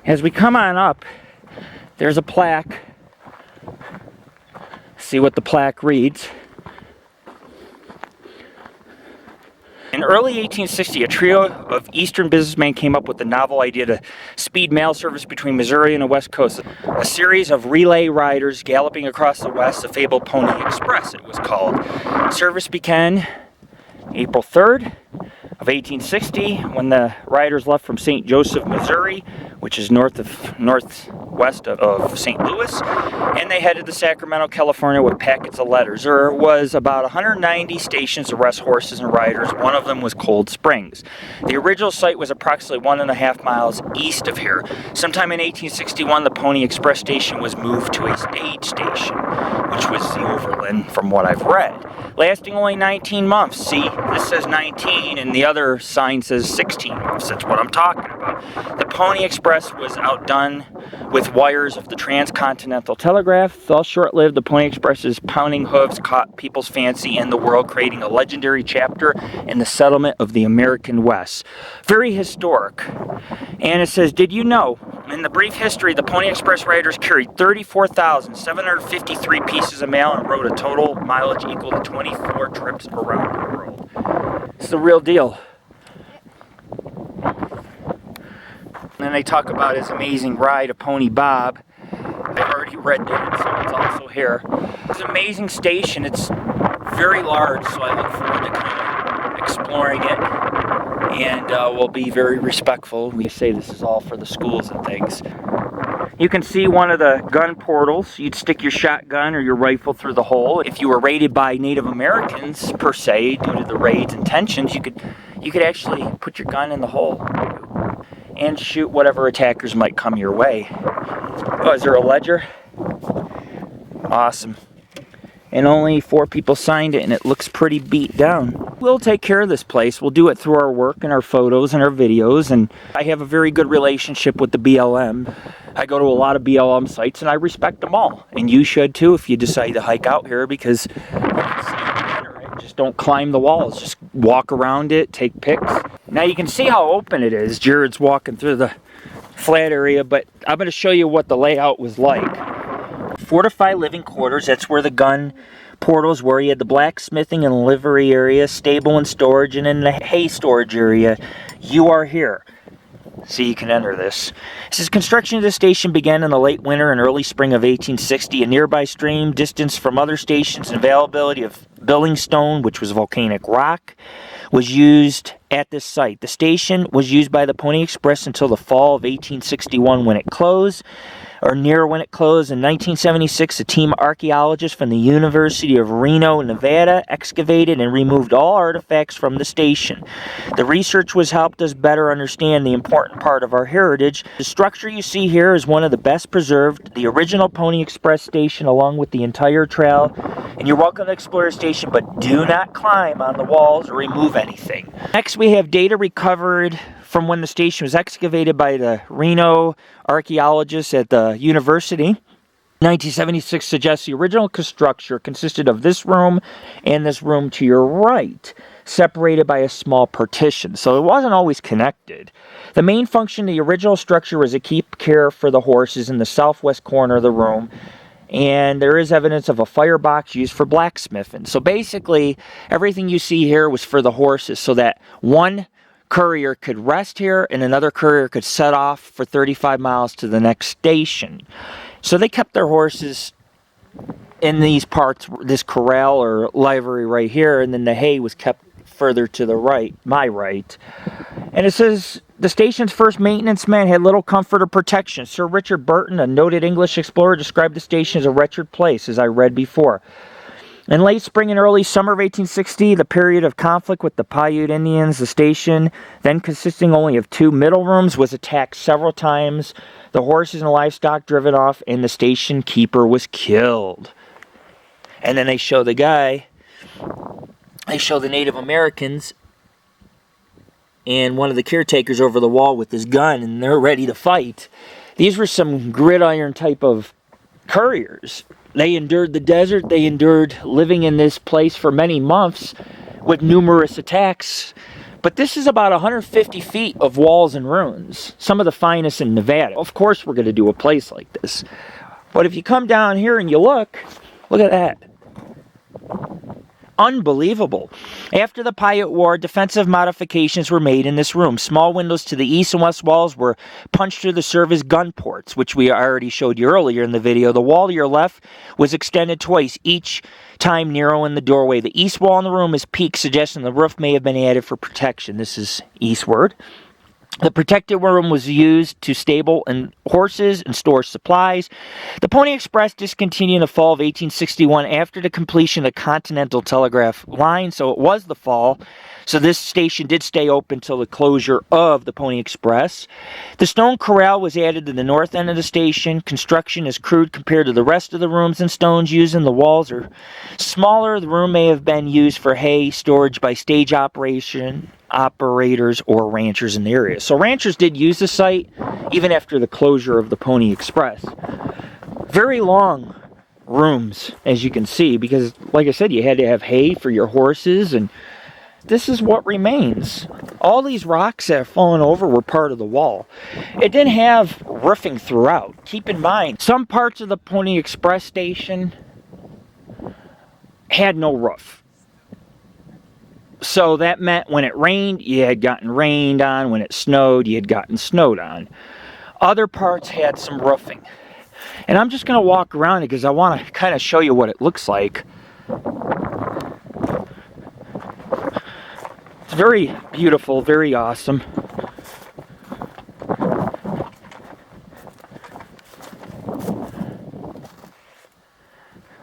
As we come on up, there's a plaque. See what the plaque reads. In early 1860, a trio of Eastern businessmen came up with the novel idea to speed mail service between Missouri and the West Coast. A series of relay riders galloping across the West, the fabled Pony Express, it was called. Service began April 3rd of 1860 when the riders left from St. Joseph, Missouri, which is northwest of St. Louis, and they headed to Sacramento, California with packets of letters. There was about 190 stations to rest horses and riders. One of them was Cold Springs. The original site was approximately 1.5 miles east of here. Sometime in 1861, the Pony Express station was moved to a stage station, which was the Overland from what I've read, lasting only 19 months. See, this says 19 and the other sign says 16 months. That's what I'm talking about. The Pony Express was outdone with wires of the transcontinental telegraph. Though short-lived, the Pony Express's pounding hooves caught people's fancy in the world, creating a legendary chapter in the settlement of the American West. Very historic. And it says, did you know, in the brief history, the Pony Express riders carried 34,753 pieces of mail and rode a total mileage equal to 24 trips around the world. It's the real deal. And then they talk about his amazing ride of Pony Bob. I've already read that, so it's also here. It's an amazing station. It's very large, so I look forward to kind of exploring it. And we'll be very respectful. We say this is all for the schools and things. You can see one of the gun portals. You'd stick your shotgun or your rifle through the hole. If you were raided by Native Americans, per se, due to the raid's intentions, you could actually put your gun in the hole and shoot whatever attackers might come your way. Oh, is there a ledger? Awesome. And only 4 people signed it, and it looks pretty beat down. We'll take care of this place. We'll do it through our work and our photos and our videos, and I have a very good relationship with the BLM. I go to a lot of BLM sites, and I respect them all. And you should too if you decide to hike out here, because just don't climb the walls. Just walk around it, take pics. Now you can see how open it is. Jared's walking through the flat area, but I'm going to show you what the layout was like. Fortified living quarters, that's where the gun portals were. You had the blacksmithing and livery area, stable and storage, and in the hay storage area, you are here. So you can enter this. It says construction of the station began in the late winter and early spring of 1860. A nearby stream, distance from other stations, and availability of building stone, which was volcanic rock, was used at this site. The station was used by the Pony Express until the fall of 1861 when it closed, or near when it closed. In 1976, a team of archaeologists from the University of Reno, Nevada, excavated and removed all artifacts from the station. The research was helped us better understand the important part of our heritage. The structure you see here is one of the best preserved, the original Pony Express station, along with the entire trail. And you're welcome to explore the station, but do not climb on the walls or remove anything. Next, we have data recovered from when the station was excavated by the Reno archaeologists at the university. 1976 suggests the original structure consisted of this room and this room to your right, separated by a small partition, so it wasn't always connected. The main function of the original structure was to keep care for the horses in the southwest corner of the room, and there is evidence of a firebox used for blacksmithing. So basically, everything you see here was for the horses, so that one courier could rest here and another courier could set off for 35 miles to the next station. So they kept their horses in these parts, this corral or livery right here, and then the hay was kept further to the right, my right. And it says the station's first maintenance man had little comfort or protection. Sir Richard Burton, a noted English explorer, described the station as a wretched place, as I read before. In late spring and early summer of 1860, the period of conflict with the Paiute Indians, the station, then consisting only of 2 middle rooms, was attacked several times. The horses and livestock driven off, and the station keeper was killed. And then they show the guy, they show the Native Americans and one of the caretakers over the wall with his gun, and they're ready to fight. These were some gridiron type of couriers. They endured the desert. They endured living in this place for many months with numerous attacks. But this is about 150 feet of walls and ruins, some of the finest in Nevada. Of course we're going to do a place like this. But if you come down here and you look at that. Unbelievable. After the Paiute War, defensive modifications were made in this room. Small windows to the east and west walls were punched through to serve as gun ports, which we already showed you earlier in the video. The wall to your left was extended twice, each time narrow in the doorway. The east wall in the room is peaked, suggesting the roof may have been added for protection. This is eastward. The protected room was used to stable and horses and store supplies. The Pony Express discontinued in the fall of 1861 after the completion of the Continental Telegraph line, so it was the fall. So this station did stay open until the closure of the Pony Express. The stone corral was added to the north end of the station. Construction is crude compared to the rest of the rooms and stones used, and the walls are smaller. The room may have been used for hay storage by stage operators or ranchers in the area. So ranchers did use the site even after the closure of the Pony Express. Very long rooms, as you can see, because like I said, you had to have hay for your horses, and this is what remains. All these rocks that have fallen over were part of the wall. It didn't have roofing throughout. Keep in mind, some parts of the Pony Express station had no roof. So that meant when it rained, you had gotten rained on. When it snowed, you had gotten snowed on. Other parts had some roofing. And I'm just going to walk around it because I want to kind of show you what it looks like. It's very beautiful, very awesome.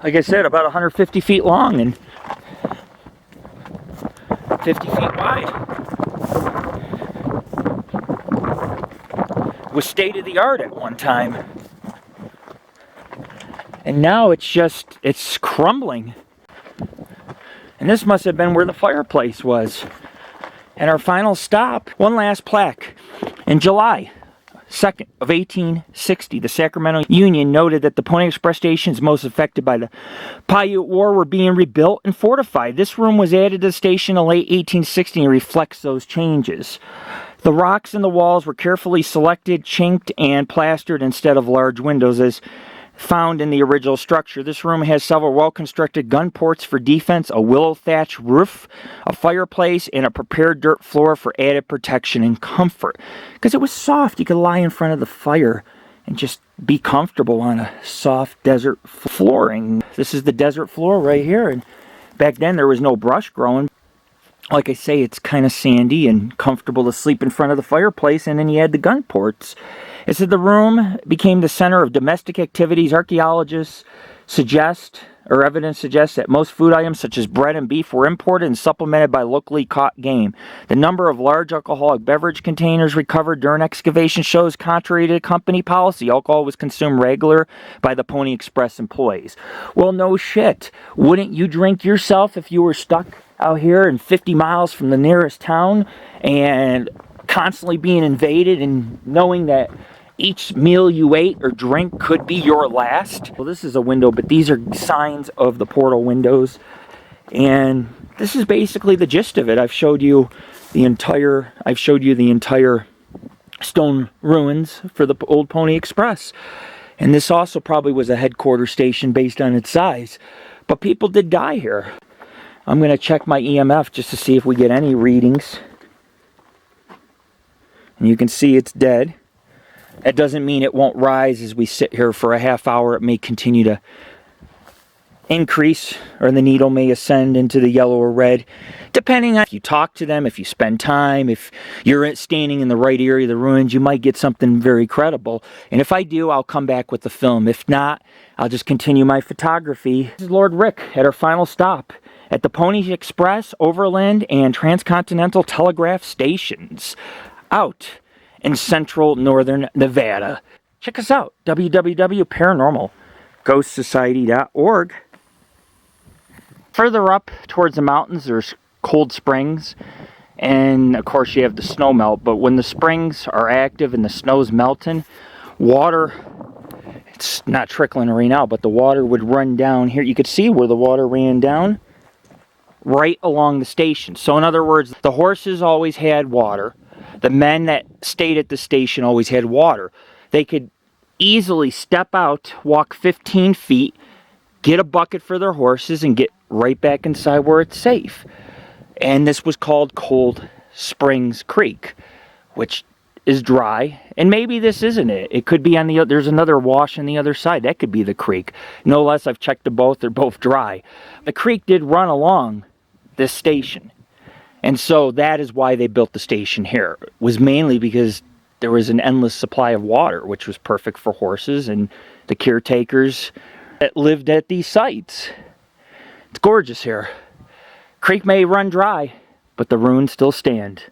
Like I said, about 150 feet long and 50 feet wide. It was state-of-the-art at one time. And now it's crumbling. And this must have been where the fireplace was. And our final stop, one last plaque. In July 2nd of 1860, the Sacramento Union noted that the Pony Express stations most affected by the Paiute War were being rebuilt and fortified. This room was added to the station in late 1860 and reflects those changes. The rocks in the walls were carefully selected, chinked, and plastered instead of large windows as found in the original structure. This room has several well-constructed gun ports for defense, a willow thatch roof, a fireplace, and a prepared dirt floor for added protection and comfort. Because it was soft, you could lie in front of the fire and just be comfortable on a soft desert flooring. This is the desert floor right here, and back then there was no brush growing. Like I say, it's kind of sandy and comfortable to sleep in front of the fireplace, and then you had the gun ports. It said the room became the center of domestic activities. Archaeologists evidence suggests that most food items such as bread and beef were imported and supplemented by locally caught game. The number of large alcoholic beverage containers recovered during excavation shows contrary to company policy. Alcohol was consumed regular by the Pony Express employees. Well, no shit. Wouldn't you drink yourself if you were stuck out here and 50 miles from the nearest town and constantly being invaded and knowing that each meal you ate or drink could be your last? Well, this is a window, but these are signs of the portal windows. And this is basically the gist of it. I've showed you the entire stone ruins for the old Pony Express. And this also probably was a headquarters station based on its size. But people did die here. I'm going to check my EMF just to see if we get any readings. And you can see it's dead. That doesn't mean it won't rise as we sit here for a half hour. It may continue to increase, or the needle may ascend into the yellow or red, depending on if you talk to them, if you spend time, if you're standing in the right area of the ruins, you might get something very credible. And if I do, I'll come back with the film. If not, I'll just continue my photography. This is Lord Rick at our final stop at the Pony Express, Overland, and Transcontinental Telegraph stations out in central northern Nevada. Check us out, www.paranormalghostsociety.org. Further up towards the mountains, there's cold springs, and of course you have the snow melt. But when the springs are active and the snow's melting, water, it's not trickling right now, but the water would run down here. You could see where the water ran down right along the station. So in other words, the horses always had water. The men that stayed at the station always had water. They could easily step out, walk 15 feet, get a bucket for their horses, and get right back inside where it's safe. And this was called Cold Springs Creek, which is dry. And maybe this isn't it. It could be on the other, there's another wash on the other side. That could be the creek. No less, I've checked them both. They're both dry. The creek did run along this station. And so that is why they built the station here. It was mainly because there was an endless supply of water, which was perfect for horses and the caretakers that lived at these sites. It's gorgeous here. Creek may run dry, but the ruins still stand.